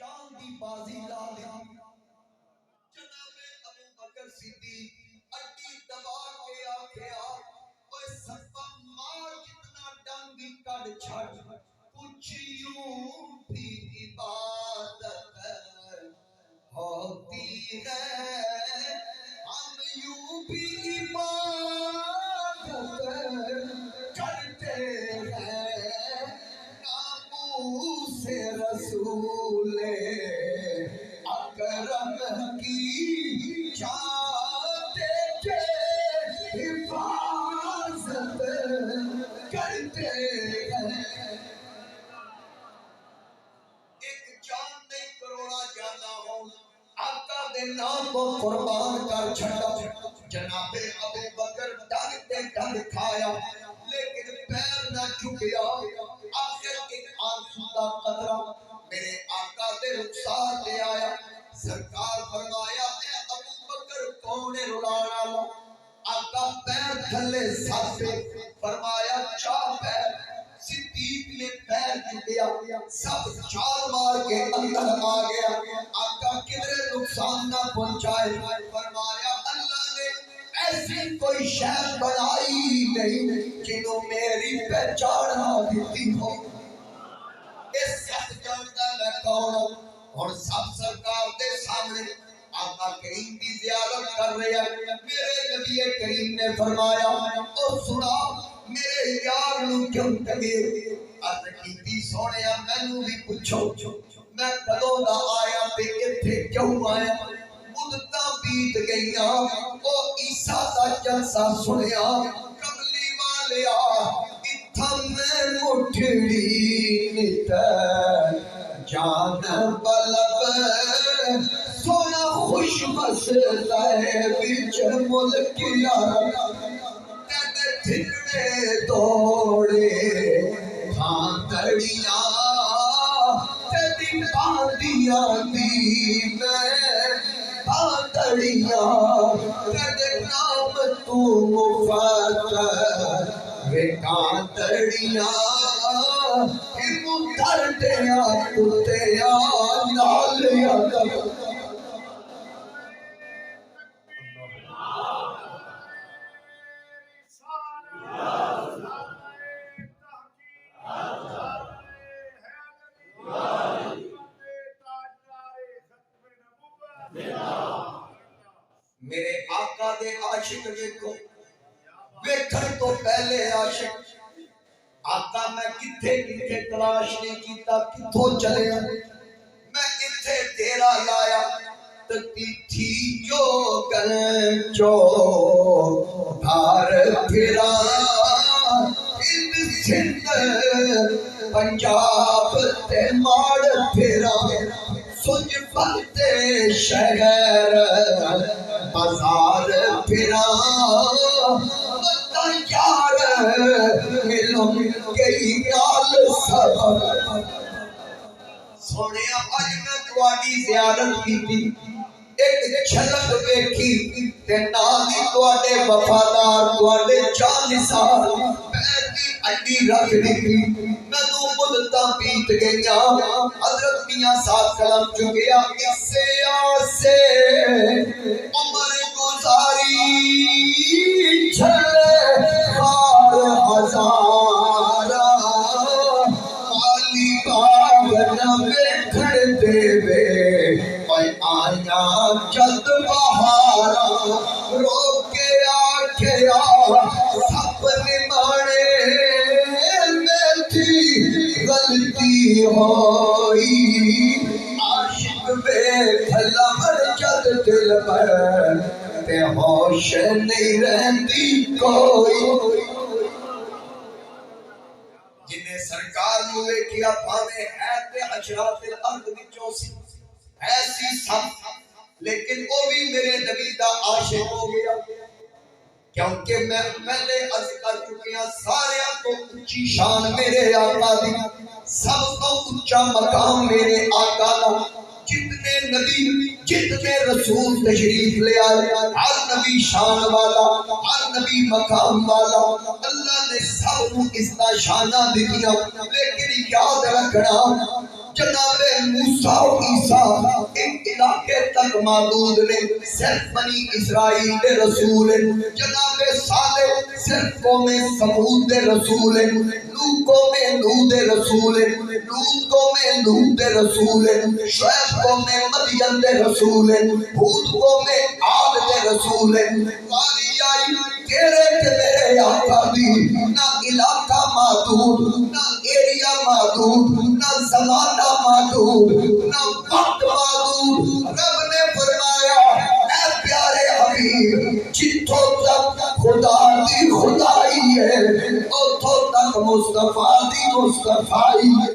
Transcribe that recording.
جان دی بازی لا لی۔ جناب ابو بکر صدیق اڈی دبا کے آکھیا اوے سپا مار جتنا ڈنگ کڈ چھڑ کچھ یوں بھی عبادت ہوتی ہے، ہم یوں بھی عبادت کرتے ہیں، ناموس رسول اکرم کی چاہتے کے حفاظت کرتے ہیں۔ ایک جان نہیں کروڑا جانا ہو، آقا دے نام کو قربان کر چھڑا۔ جناب ابو بکر ڈنگ تے ڈنگ کھایا لیکن پیر نہ جھکیا۔ آخر ایک آنسو کا قطرہ میرے آقا دے رخسار لے آیا۔ سرکار فرمایا اے ابو بکر کون ہے رلانا لا؟ آقا پیر تھلے ساتھ پہ فرمایا چاہ پیر۔ صدیق نے پیر جھکیا، سب چھال مار کے اندر آ گیا۔ آقا کدھر نقصان نہ پہنچائے، فرمایا اللہ نے ایسی کوئی شہر بنائی نہیں جنہوں میری پہچان نہ دیتی ہو۔ اس سب جانتا میں کون ہوں، اور سب سرکار دے سامنے آقا کریم کی زیارت کر رہے ہیں۔ میرے نبی کریم نے فرمایا او سنا میرے یار نو کیوں کہے؟ عرض کیتی سونیا مینوں بھی پوچھو میں کدوں دا آیا تے ایتھے کیوں آیا؟ مدتاں بیت گئیاں او عیسیٰ دا جلسہ سنیا، کملی والیا اتھا میں مٹھڑی نت جان بلب سونا خوش مسئلہ بچ ملکیا تینے تھکڑے دوڑے کھاندڑیاں تیری باندیاں دی میں باندڑیاں تیرے نام تو مفتر وے کھاندڑیاں ہمو دردیاں کتیاں نالیاں میرے آقا دے عاشق دیکھو ویکھن تو پہلے عاشق آقا میں کتھے کتھے تلاش نہیں کیتا کتھوں چلے میں اتھے تیرا لایا تکی تھی جو گنچو دھار پھرا سندھ پنجاب تے ماڑ پھرا سنج پتے شہر بازار پھرا متا یار ملوں کئی گال سبب سونے آج میں تواڈی زیارت کی ایک جھلک ویکھی تے نالی تواڈے وفادار تواڈے جانثار پیر دی اڈی رکھ دی مینوں مدتاں بیت گئیاں حضرت میاں صاحب کلم چکیا اس سے آسے عمر گزاری چھلے خار ہزارہ مالی باغ نہ بیٹھڑ دے وے آیا جلد بہارا رو کے آکھیا سب نمانے میں تھی غلطی ہوئی عاشق بے بھلمر جد دل پر تے ہوش نہیں رہتی کوئی جنہیں سرکار موے کیا پانے ہے تے حجرات الارض وچوں سی ایسی سب لیکن وہ بھی میرے نبی دا عاشق ہو گیا کیونکہ میں پہلے عرض کر چکیا سارے تو اونچی شان میرے آقا دی سب تو اونچا مقام میرے آقا دا جتنے نبی جتنے رسول تشریف لے آئے ہر نبی شان والا ہر نبی مقام والا اللہ نے سب کو اس کا شانہ دیا لیکن یاد رکھنا جناب موسیٰ و عیسیٰ ایک علاقے تک محدود نے، صرف بنی اسرائیل دے رسول ہیں۔ جناب صالح صرف قوم سمود دے رسول ہیں، لوط قوم نوح دے رسول ہیں، لوط قوم نوح دے رسول ہیں، شعیب قوم مدین دے رسول ہیں، ہود قوم عاد دے رسول ہیں۔ واری آئی تیرے تے میرے آقا دی نہ علاقہ محدود، نہ ایریا محدود، نہ زمانہ محدود، نہ وقت محدود۔ رب نے فرمایا اے پیارے حبیب، جتھوں تک خدا دی خدائی ہے اتھوں تک مصطفیٰ دی مصطفیٰ